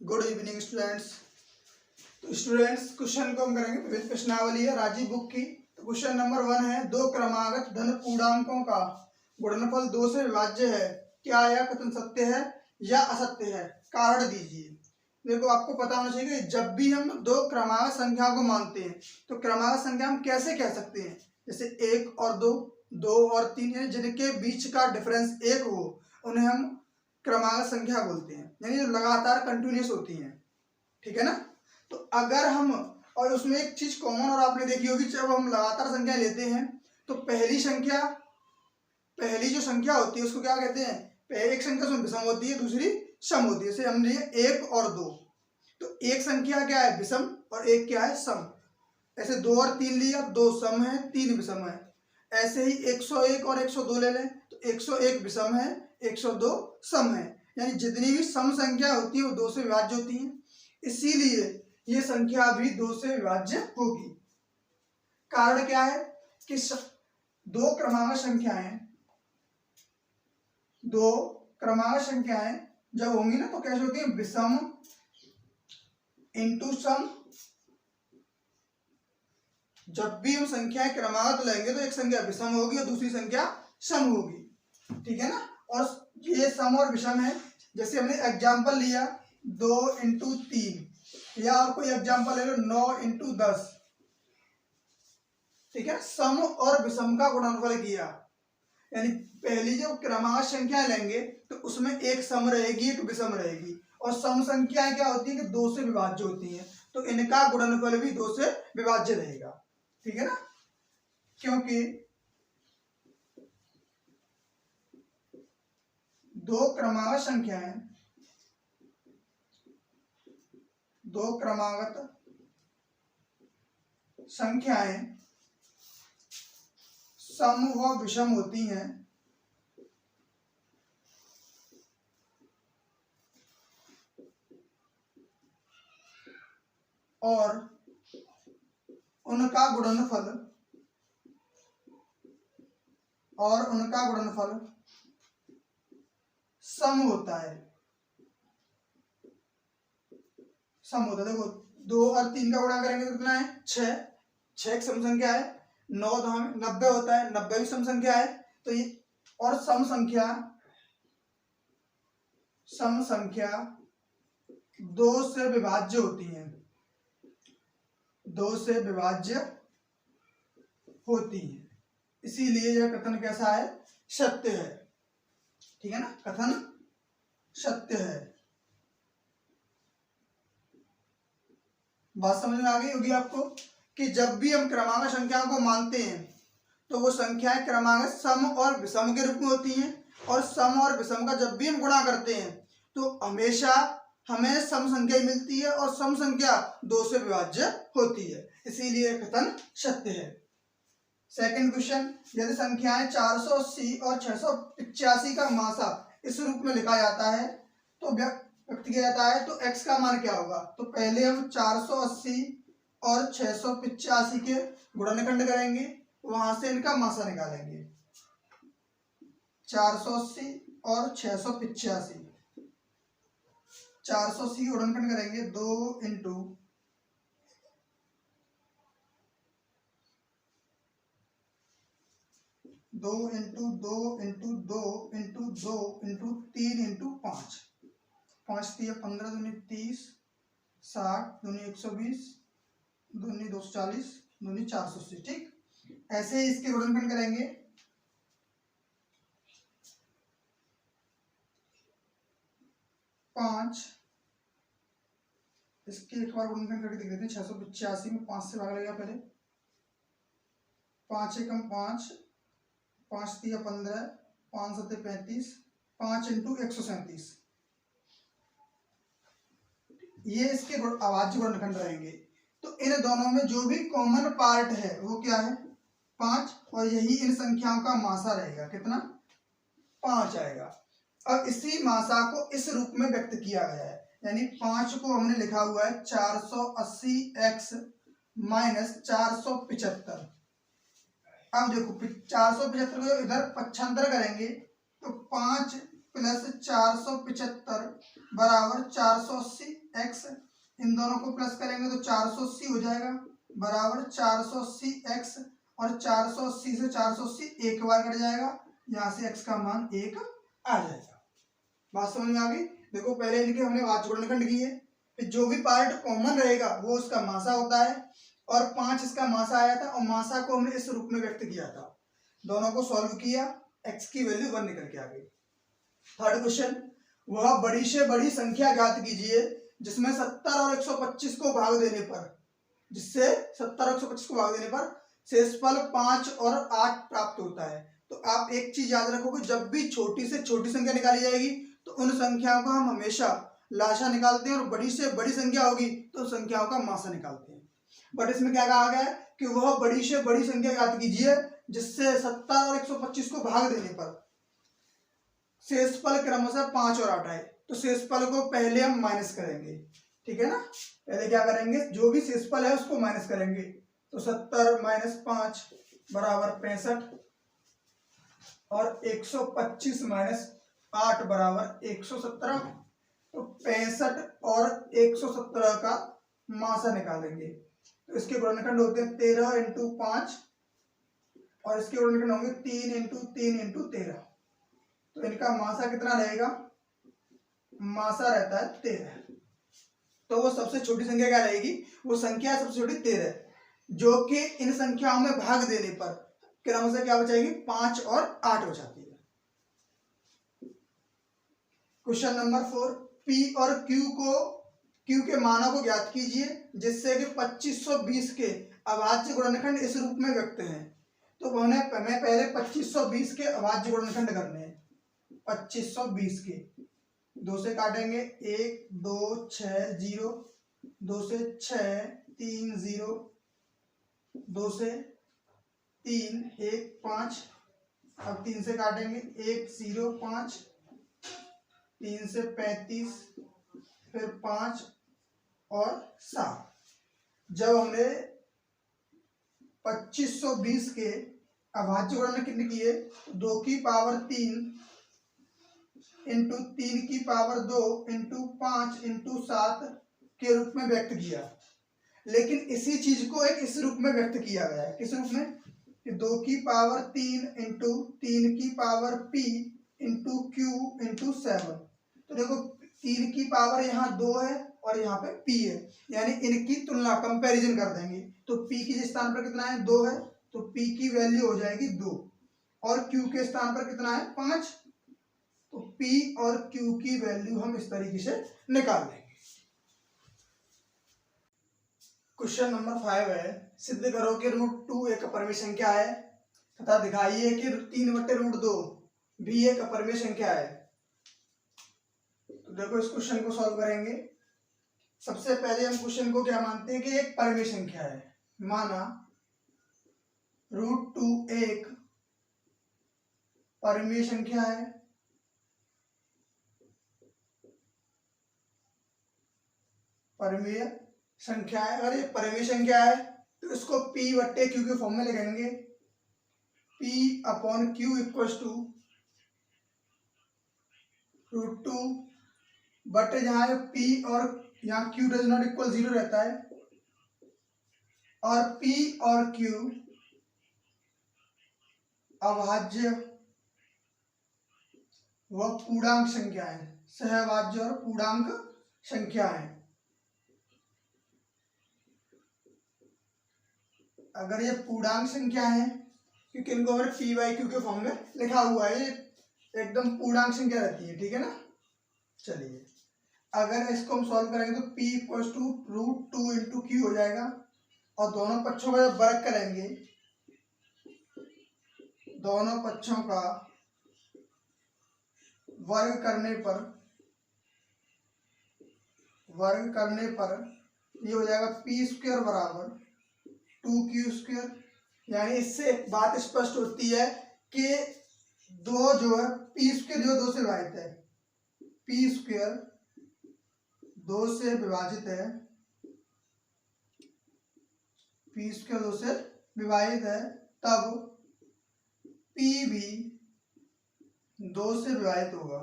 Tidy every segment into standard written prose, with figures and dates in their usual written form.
Good evening students. तो students question को हम करेंगे विविध प्रश्नावली है राजीव बुक की। तो क्वेश्चन नंबर 1 है, दो क्रमागत धन पूर्णांकों का गुणनफल 2 से विभाज्य है, क्या यह कथन सत्य है या असत्य है? कारण दीजिए। देखो आपको पता होना चाहिए कि जब भी हम दो क्रमागत संख्याओं को मानते हैं तो क्रमागत संख्या हम कैसे कह सकते हैं, जैसे 1 और 2, 2 और 3, यानी जिनके बीच का डिफरेंस 1 हो उन्हें हम क्रमागत संख्या बोलते हैं, यानी जो लगातार कंटिन्यूस होती हैं। ठीक है ना। तो अगर हम, और उसमें एक चीज कॉमन और आपने देखी होगी, जब हम लगातार संख्या लेते हैं तो पहली जो संख्या होती है उसको क्या कहते हैं? एक संख्या उसमें विषम होती है, दूसरी सम होती है। जैसे हमने लिए 1 और 2, तो एक संख्या क्या है? विषम, और एक क्या है? सम। ऐसे 2 और 3 लिया, 2 सम है, 3 विषम है। ऐसे ही 101 और 102 ले लें तो 101 विषम है, 102 सम है। यानी जितनी भी सम संख्या होती है वो 2 से विभाज्य होती है, इसीलिए ये संख्या भी 2 से विभाज्य होगी। कारण क्या है कि दो क्रमागत संख्याएं जब होंगी ना तो कैसे होती है? विषम इंटू सम। जब भी हम संख्याएं क्रमागत लेंगे तो एक संख्या विषम होगी और दूसरी संख्या सम होगी। ठीक है ना। और ये सम और विषम है। जैसे हमने एग्जाम्पल लिया 2 इंटू 3, या और कोई एग्जाम्पल ले लो 9 इंटू 10। ठीक है। सम और विषम का गुणनफल किया, यानी पहली जो क्रमागत संख्या लेंगे तो उसमें एक सम रहेगी, एक विषम रहेगी। और सम संख्याएं क्या होती है कि 2 से विभाज्य होती हैं, तो इनका गुणनफल भी 2 से विभाज्य रहेगा। ठीक है ना। क्योंकि दो क्रमागत संख्याएं सम व विषम होती हैं, और उनका गुणनफल सम होता है। देखो 2 और 3 का गुणा करेंगे तो कितना है? 6। 6 एक सम संख्या है। 9 90 होता है, 90 भी सम संख्या है। तो ये और सम संख्या 2 से विभाज्य होती है, 2 से विभाज्य होती है, इसीलिए यह कथन कैसा है? सत्य है। ठीक है ना। कथन सत्य है। बात समझ में आ गई होगी आपको कि जब भी हम क्रमागत संख्याओं को मानते हैं तो वो संख्याएं क्रमागत सम और विषम के रूप में होती हैं, और सम और विषम का जब भी हम गुणा करते हैं तो हमेशा हमें सम संख्या ही मिलती है, और सम संख्या 2 से विभाज्य होती है, इसीलिए कथन सत्य है। सेकंड क्वेश्चन, यदि संख्याएं 480 और 685 का मासा इस रूप में लिखा जाता है तो व्यक्त किया जाता है, तो x का मान क्या होगा? तो पहले हम 480 और 685 के गुणनखंड करेंगे, वहां से इनका मासा निकालेंगे। 480 और 685, 480 गुणनखंड करेंगे 2 into 2 into 2 into 2 into 2 into 3 into 5। 5 3 15, 2 30, 60, 2 120, 2 240, 2 480। ठीक। ऐसे ही इसके गुणनखंड करेंगे। 5, इसके एक बार गुणनखंड करके देख लेते हैं। 685 में 5 से भाग लगेगा पहले। 5 एकम 5, 5 3 15, 5 7 35, 5 इंटू 137। ये इसके अभाज्य गुणनखंड रहेंगे। तो इन दोनों में जो भी कॉमन पार्ट है वो क्या है? 5, और यही इन संख्याओं का मासा रहेगा। कितना? 5 आएगा। अब इसी मासा को इस रूप में व्यक्त किया गया है, यानी 5 को हमने लिखा हुआ है 480x माइनस 475। अब देखो 475 को इधर पक्षांतर करेंगे तो 5 प्लस 475 बराबर 480 एक्स। इन दोनों को प्लस करेंगे तो 480 हो जाएगा बराबर 480 एक्स, और 480 से 480 एक बार कट जाएगा, यहाँ से x का मान 1 आ जाएगा। बात समझ में आ गई। देखो पहले इनके हमने वाच्य गुणनखंड किए, फिर जो भी पार्ट कॉमन रहेगा वो उसका मासा होता है, और 5 इसका मासा आया था, और मासा को हमने इस रूप में व्यक्त किया था। दोनों को सॉल्व किया, x की वैल्यू 1 निकल के आ गई। थर्ड क्वेश्चन, वह बड़ी से बड़ी संख्या ज्ञात कीजिए जिसमें 70 और 125 को भाग देने पर, जिससे 70 और 125 को भाग देने पर शेषफल 5 और 8 प्राप्त होता है। तो आप एक चीज याद रखोगे, जब भी छोटी से छोटी संख्या निकाली जाएगी तो उन संख्याओं का हम हमेशा लाशा निकालते हैं, और बड़ी से बड़ी संख्या होगी तो संख्याओं का मासा निकालते हैं। बट इसमें क्या कहा गया है कि वह बड़ी से बड़ी संख्या ज्ञात कीजिए जिससे 70 और 125 को भाग देने पर शेषफल क्रमशः 5 और 8 आए। तो शेषफल को पहले हम माइनस करेंगे, ठीक है ना। पहले क्या करेंगे, जो भी शेषफल है उसको माइनस करेंगे। तो 70 माइनस 5 बराबर 65, और 125 माइनस 8 बराबर 117। तो 65 और 117 का मासा निकालेंगे। तो इसके गुणनखंड होते हैं 13 इंटू 5, और इसके गुणनखंड होंगे 3 इंटू 3 इंटू 13। तो इनका मासा कितना रहेगा, मासा रहता है 13। तो वो सबसे छोटी संख्या क्या रहेगी, वो संख्या सबसे छोटी 13, जो कि इन संख्याओं में भाग देने पर क्रमशः क्या बचाएगी, 5 और 8 हो जाती है। क्वेश्चन नंबर 4, P और Q के मानों को ज्ञात कीजिए जिससे कि 2520 के अभाज्य गुणनखंड इस रूप में व्यक्त हैं। तो हमें पहले 2520 के अभाज्य गुणनखंड करने हैं। 2520 के 2 से काटेंगे, 1 2 6 0, 2 से 6 3 0, 2 से 3 1 5, अब 3 से काटेंगे, 1 0 5, 3 से 35, फिर 5 और 7। जब हमने 2520 के अभाज्य गुणनखंड किए, 2 की पावर 3 इंटू 3 की पावर 2 इंटू 5 इंटू 7 के रूप में व्यक्त किया। लेकिन इसी चीज को एक इस रूप में व्यक्त किया गया है। किस रूप में, कि 2 की पावर 3 इंटू 3 की power p into q into 7। तो देखो 3 की पावर यहाँ 2 है और यहाँ पे p है, यानी इनकी तुलना कंपैरिजन कर देंगे। तो p के स्थान पर कितना है, 2 है, तो p की वैल्यू हो जाएगी 2, और q के स्थान पर कितना है, 5। तो p और q की वैल्यू हम इस तरीके से निकाल लेंगे। क्वेश्चन नंबर 5 है, सिद्ध करो कि √2 एक अपरिमेय संख्या है तथा दिखाइए कि 3/√2 भी एक अपरिमेय संख्या है। तो देखो इस क्वेश्चन को सॉल्व करेंगे। सबसे पहले हम क्वेश्चन को क्या मानते हैं कि एक परिमेय संख्या है। माना √2 एक परिमेय संख्या है, परिमेय संख्या है। अगर ये परिमेय संख्या है तो इसको p/q के फॉर्म में लिखेंगे। p/q इक्वल्स टू √2 बटे जहां p और यहाँ q डज नॉट इक्वल 0 रहता है, और p और q अभाज्य व पूर्णांक संख्या है, सहभाज्य और पूर्णांक संख्या है। अगर ये पूर्णांक संख्या है, क्योंकि इनको हमने p/q के फॉर्म में लिखा हुआ है, ये एकदम पूर्णांक संख्या रहती है, ठीक है ना। चलिए अगर इसको हम सॉल्व करेंगे तो p equals to √2 into q हो जाएगा, और दोनों पक्षों का जब वर्ग करेंगे, दोनों पक्षों का वर्ग करने पर ये हो जाएगा p² बराबर 2q²। यानी इससे एक बात स्पष्ट होती है कि दो जो है p² जो 2 से विभाजित है, p² 2 से विभाजित है, p² 2 से विभाजित है, तब p भी 2 से विभाजित होगा।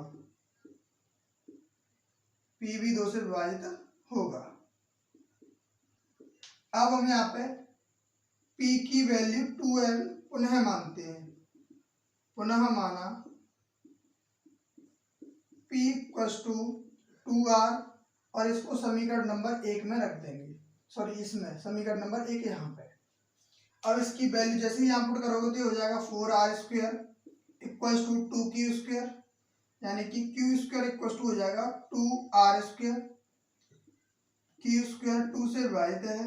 P भी 2 से विभाजित होगा। अब हम यहाँ पे P की वैल्यू 2n पुनः मानते हैं। पुनः माना P इक्वल्स टू 2r और इसको समीकरण नंबर 1 में रख देंगे, सॉरी इसमें समीकरण नंबर 1 यहाँ पे। अब इसकी वैल्यू जैसे ही यहाँ पुट करोगे तो हो जाएगा 4r square equals to 2q square, यानी कि q स्क्वायर इक्वल्स टू हो जाएगा 2r स्क्वायर। q स्क्वायर 2 से विभाजित है,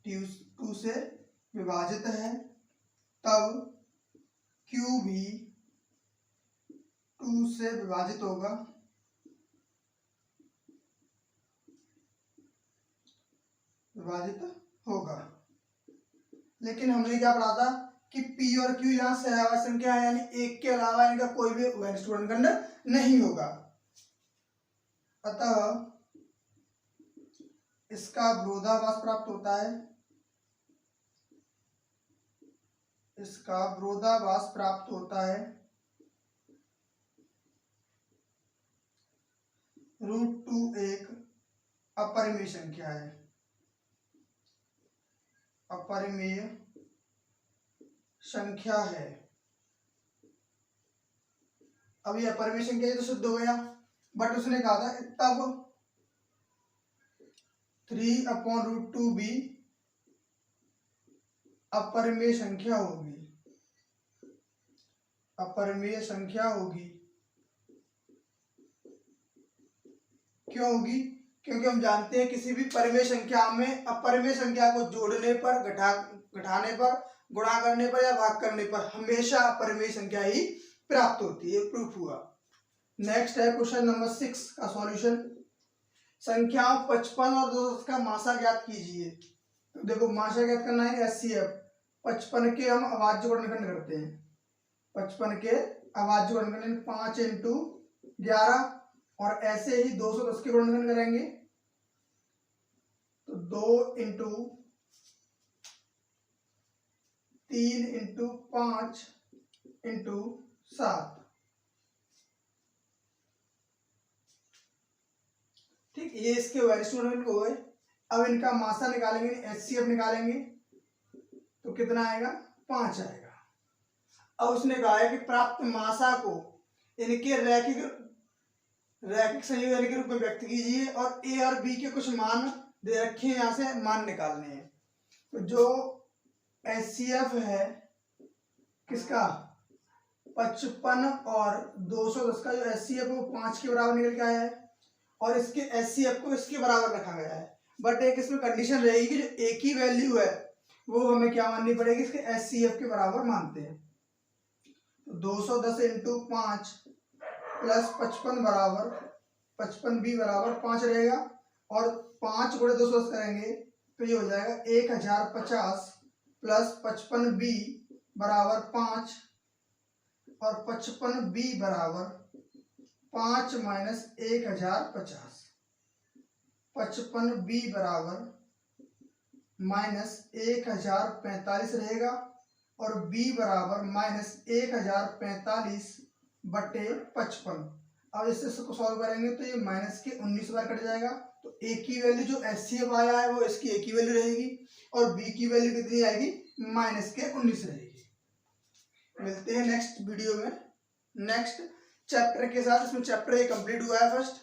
2 से विभाजित है, तब q भी 2 से विभाजित होगा। लेकिन हमने क्या पढ़ा था कि P और Q यहाँ सहवाची संख्या है, यानी एक के अलावा इनका कोई भी वेरिएंट गुणनखंड नहीं होगा। अतः इसका विरोधाभास प्राप्त होता है, इसका विरोधाभास प्राप्त होता है √2 एक अपरिमेय संख्या है। अपरिमेय संख्या है। अब ये अपरिमेय संख्या है तो शुद्ध हो गया, बट उसने कहा था तब 3/√2 भी अपरिमेय संख्या होगी। अपरिमेय संख्या होगी। क्यों होगी? क्योंकि हम जानते हैं किसी भी परिमेय संख्या में अपरिमेय संख्या को जोड़ने पर, घटाने पर, गुणा करने पर या भाग करने पर हमेशा अपरिमेय संख्या ही प्राप्त होती है। प्रूफ हुआ। नेक्स्ट है क्वेश्चन नंबर 6 का सॉल्यूशन। संख्याओं 55 और 210 का मासा ज्ञात कीजिए। तो देखो मासा ज्ञात करना है HCF। 55 के हम अभाज्य गुणनखंड करते हैं। 55 के अभाज्य गुणनखंड 5 × 11 और ऐसे ही 210 के गुणनखंड करेंगे तो 2 × 3 × 5 × 7। ठीक, ये इसके वेरिएंट गुणनखंड हो गए। अब इनका मासा निकालेंगे, HCF निकालेंगे तो कितना आएगा? 5 आएगा। अब उसने कहा है कि प्राप्त मासा को इनके रैखिक संयोजन के रूप में व्यक्त कीजिए और A और B के कुछ मान दे रखे हैं, यहाँ से मान निकालने हैं। तो जो HCF है किसका 55 और 210 का जो HCF है वो 5 के बराबर निकल के आया है और इसके HCF को इसके बराबर रखा गया है। बट एक इसमें कंडीशन रहेगी कि जो एक ही वैल्यू है वो हमें क्या माननी पड़ेगी, इसके HCF के बराबर मानते हैं। तो 210 × 5 प्लस 55 बराबर 55B बराबर 5 रहेगा और 5 × 210 करेंगे तो ये हो जाएगा 1050 प्लस 55B बराबर 5 और 55B बराबर 5 - 1050। 55B बराबर -1045 रहेगा और B बराबर -1045/55। अब इससे इसको सॉल्व करेंगे तो ये माइनस के 19 बार कट जाएगा। तो A की वैल्यू जो HCF आया है वो इसकी A की वैल्यू रहेगी और B की वैल्यू कितनी आएगी? -19 रहेगी। मिलते हैं नेक्स्ट वीडियो में नेक्स्ट चैप्टर के साथ। इसमें चैप्टर 1 कंप्लीट हुआ है फर्स्ट।